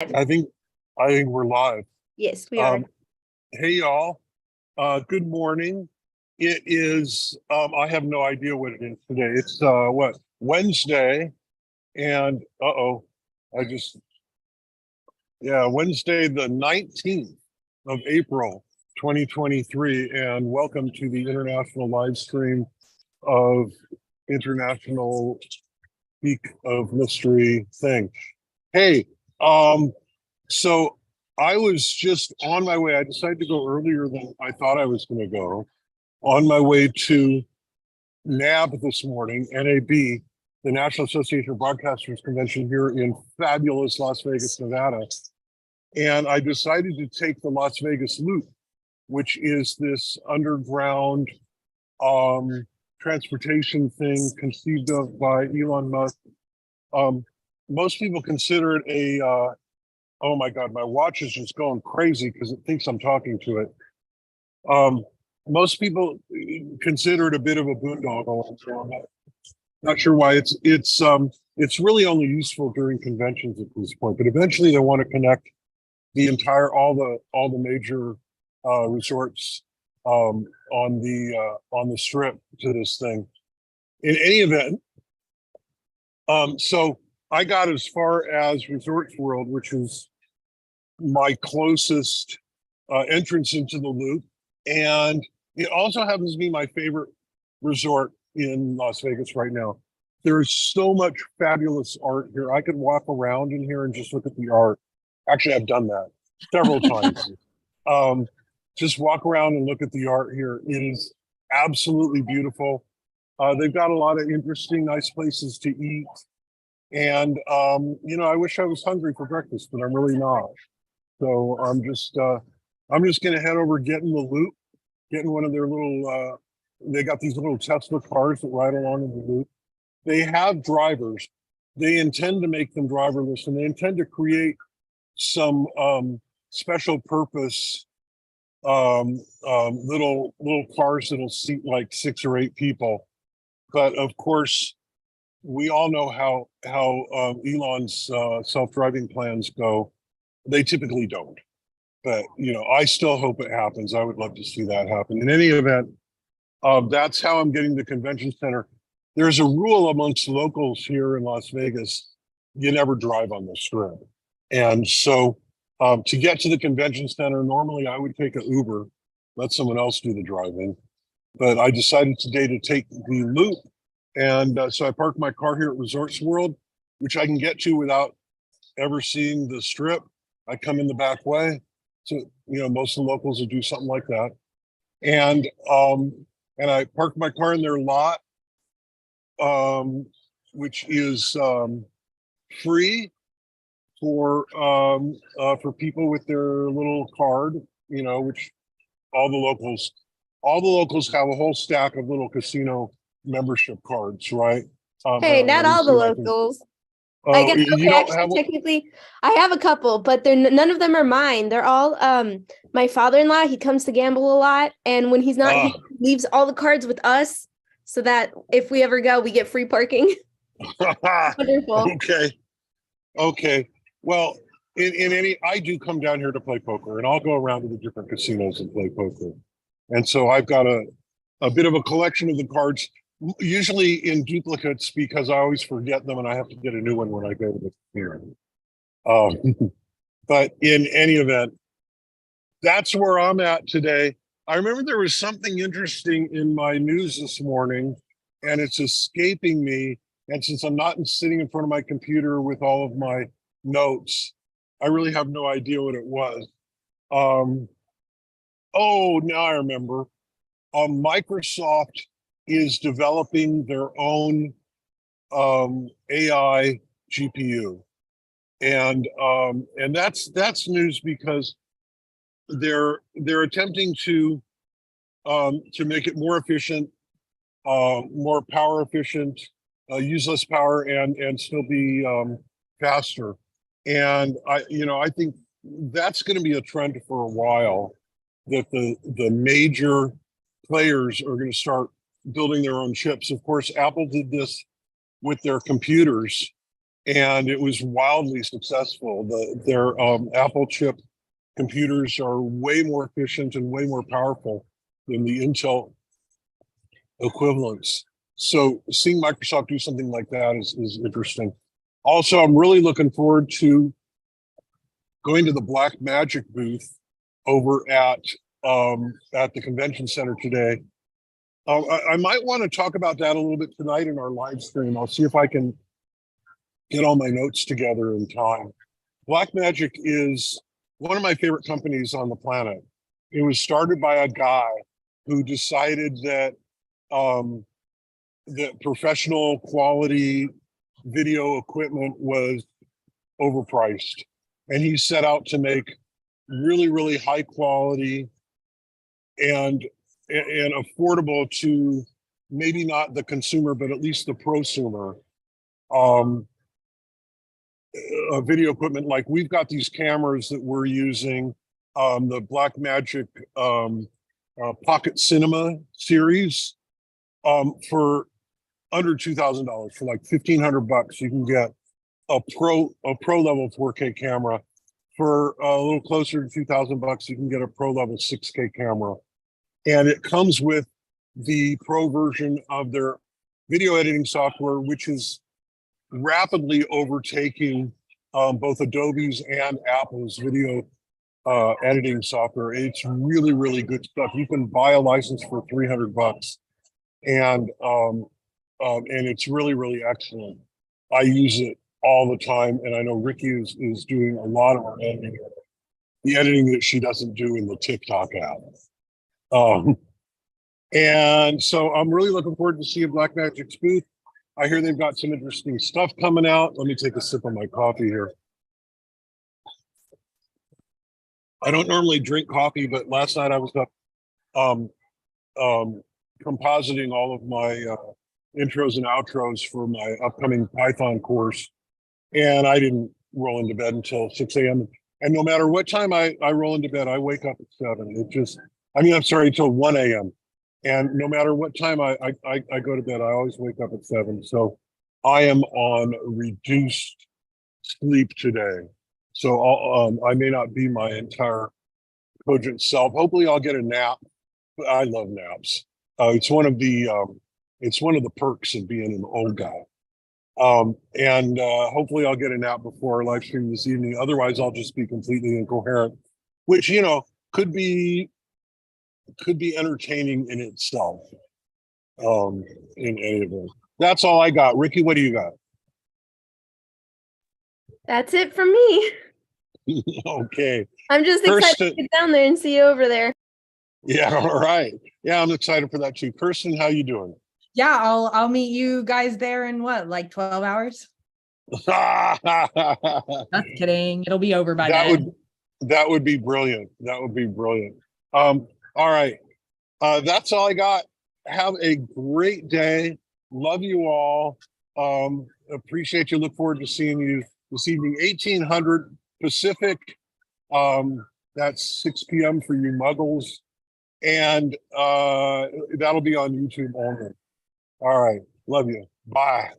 I think we're live. Yes, we are. Hey y'all. Good morning. It is I have no idea what it is today. It's what, Wednesday, and Wednesday the 19th of April 2023, and welcome to the international live stream of International Week of Mystery thing. Hey, so I was just on my way. I decided to go earlier than I thought I was going to go. On my way to NAB this morning, NAB, the National Association of Broadcasters Convention here in fabulous Las Vegas, Nevada. And I decided to take the Las Vegas Loop, which is this underground transportation thing conceived of by Elon Musk. Most people consider it a oh my God, my watch is just going crazy because it thinks I'm talking to it. Most people consider it a bit of a boondoggle. I'm not sure why. It's really only useful during conventions at this point, but eventually they want to connect the all the major resorts on the strip to this thing. In any event, so I got as far as Resorts World, which is my closest entrance into the loop. And it also happens to be my favorite resort in Las Vegas right now. There's so much fabulous art here. I could walk around in here and just look at the art. Actually, I've done that several times. Just walk around and look at the art here. It is absolutely beautiful. They've got a lot of interesting, nice places to eat. And, I wish I was hungry for breakfast, but I'm really not. So I'm just going to head over, get in the loop, get in one of their little, they got these little Tesla cars that ride along in the loop. They have drivers. They intend to make them driverless, and they intend to create some special purpose little cars that'll seat like 6 or 8 people. But of course, we all know how Elon's self-driving plans go. They typically don't, but I still hope it happens. I would love to see that happen. In any event, that's how I'm getting to the convention center. There's a rule amongst locals here in Las Vegas: you never drive on the strip. And so to get to the convention center, normally I would take an Uber, let someone else do the driving, but I decided today to take the loop. And so I parked my car here at Resorts World, which I can get to without ever seeing the strip. I come in the back way. So, most of the locals will do something like that. And I parked my car in their lot, which is free for people with their little card, which all the locals have a whole stack of little casino membership cards, right? Hey, not all the locals. I guess, okay, actually, technically, I have a couple, but none of them are mine. They're all my father-in-law. He comes to gamble a lot, and when he's not, he leaves all the cards with us, so that if we ever go, we get free parking. Wonderful. Okay. Well, I do come down here to play poker, and I'll go around to the different casinos and play poker. And so I've got a bit of a collection of the cards, usually in duplicates, because I always forget them and I have to get a new one when I go to the casino. But in any event, that's where I'm at today. I remember there was something interesting in my news this morning, and it's escaping me. And since I'm not sitting in front of my computer with all of my notes, I really have no idea what it was. Now I remember. Microsoft is developing their own AI GPU, and that's news because they're attempting to make it more efficient, more power efficient, use less power, and still be faster. And I think that's going to be a trend for a while, that the major players are going to start building their own chips. Of course, Apple did this with their computers, and it was wildly successful. Their Apple chip computers are way more efficient and way more powerful than the Intel equivalents. So seeing Microsoft do something like that is interesting. Also, I'm really looking forward to going to the Black Magic booth over at the convention center today. I might want to talk about that a little bit tonight in our live stream. I'll see if I can get all my notes together in time. Black Magic is one of my favorite companies on the planet. It was started by a guy who decided that that professional quality video equipment was overpriced, and he set out to make really, really high quality and affordable to maybe not the consumer, but at least the prosumer. Video equipment, like we've got these cameras that we're using, the Blackmagic Pocket Cinema series, for under $2,000, for like $1,500, you can get a pro level 4K camera. For a little closer to $2,000, you can get a pro level 6K camera, and it comes with the pro version of their video editing software, which is rapidly overtaking both Adobe's and Apple's video editing software. It's really, really good stuff. You can buy a license for $300, and it's really, really excellent. I use it all the time, and I know Ricky is doing a lot of our editing, the editing that she doesn't do in the TikTok app. And so I'm really looking forward to seeing Blackmagic's booth. I hear they've got some interesting stuff coming out. Let me take a sip of my coffee here. I don't normally drink coffee, but last night I was up compositing all of my intros and outros for my upcoming Python course, and I didn't roll into bed until 6 a.m. And no matter what time I roll into bed, I wake up at 7. It just, I'm sorry, until 1 a.m. And no matter what time I go to bed, I always wake up at 7. So I am on reduced sleep today. So I may not be my entire cogent self. Hopefully I'll get a nap. I love naps. It's one of the perks of being an old guy. And hopefully I'll get a nap before our live stream this evening. Otherwise I'll just be completely incoherent, which, could be entertaining in itself. In any event, that's all I got. Ricky, what do you got? That's it from me. Okay. I'm just excited to get down there and see you over there. Yeah, all right. Yeah, I'm excited for that too. Kirsten, how you doing? Yeah, I'll meet you guys there in what, like 12 hours? Just kidding. It'll be over by then. That would be brilliant. That would be brilliant. All right. That's all I got. Have a great day. Love you all. Appreciate you. Look forward to seeing you this evening, 1800 Pacific. That's 6 p.m. for you muggles. And that'll be on YouTube only. All right. Love you. Bye.